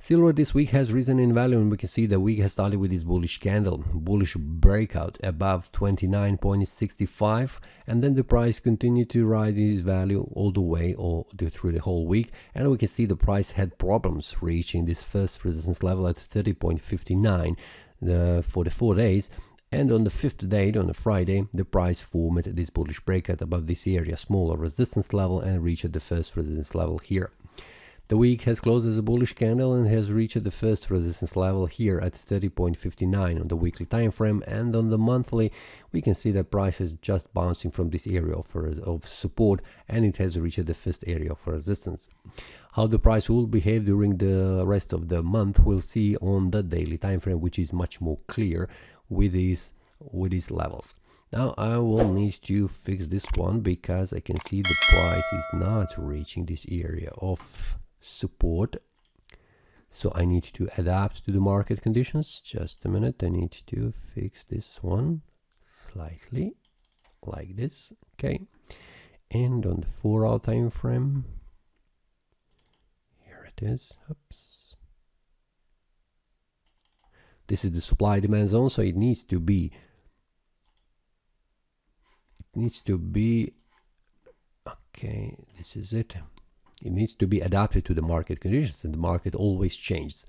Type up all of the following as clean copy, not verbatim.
Silver this week has risen in value, and we can see the week has started with this bullish candle, bullish breakout above 29.65, and then the price continued to rise its value all the way through the whole week, and we can see the price had problems reaching this first resistance level at 30.59 for the 4 days. And on the 5th day, on a Friday, the price formed this bullish breakout above this area, smaller resistance level, and reached the first resistance level here. The week has closed as a bullish candle and has reached the first resistance level here at 30.59 on the weekly time frame, and on the monthly we can see that price is just bouncing from this area of support, and it has reached the first area of resistance. How the price will behave during the rest of the month we'll see on the daily time frame, which is much more clear with these levels. Now I will need to fix this one because I can see the price is not reaching this area of support, so I need to adapt to the market conditions. Just a minute, I need to fix this one slightly like this. Okay, and on the 4-hour time frame, here it is. Oops. This is the supply demand zone, so it needs to be okay, this is it. It needs to be adapted to the market conditions, and the market always changes.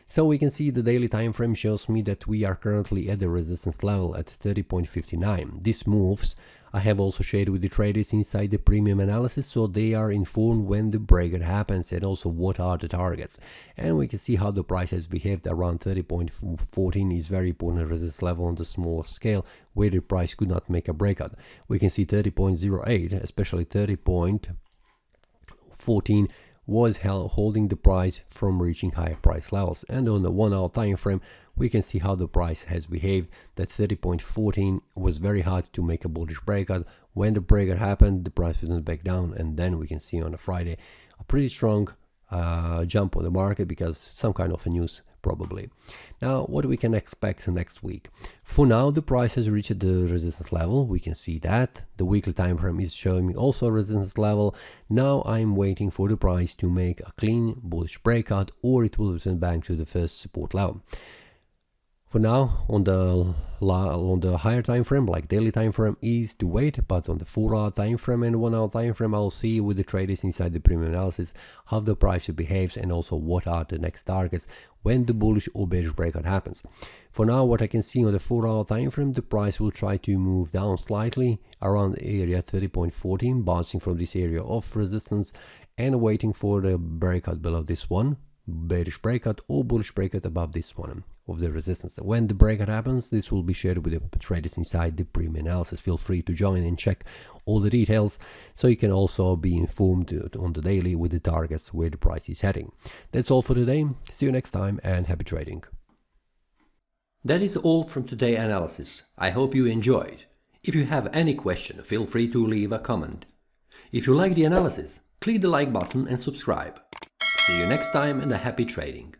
So we can see the daily time frame shows me that we are currently at the resistance level at 30.59. This moves I have also shared with the traders inside the premium analysis, so they are informed when the breakout happens and also what are the targets. And we can see how the price has behaved around 30.14 is very important resistance level on the smaller scale where the price could not make a breakout. We can see 30.08, especially 30.14 was holding the price from reaching higher price levels. And on the 1 hour time frame we can see how the price has behaved. That 30.14 was very hard to make a bullish breakout. When the breakout happened, the price went back down, and then we can see on a Friday a pretty strong jump on the market because some kind of a news probably. Now what we can expect next week? For now the price has reached the resistance level. We can see that the weekly time frame is showing me also a resistance level. Now I'm waiting for the price to make a clean bullish breakout, or it will return back to the first support level. For now, on the higher time frame, like daily time frame, is to wait, but on the 4 hour time frame and 1 hour time frame, I'll see with the traders inside the premium analysis how the price behaves and also what are the next targets when the bullish or bearish breakout happens. For now, what I can see on the 4 hour time frame, the price will try to move down slightly around the area 30.14, bouncing from this area of resistance and waiting for the breakout below this one, bearish breakout or bullish breakout above this one of the resistance. When the breakout happens, this will be shared with the traders inside the premium analysis. Feel free to join and check all the details, so you can also be informed on the daily with the targets where the price is heading. That's all for today. See you next time and happy trading. That is all from today's analysis. I hope you enjoyed. If you have any question, feel free to leave a comment. If you like the analysis, click the like button and subscribe. See you next time and a happy trading.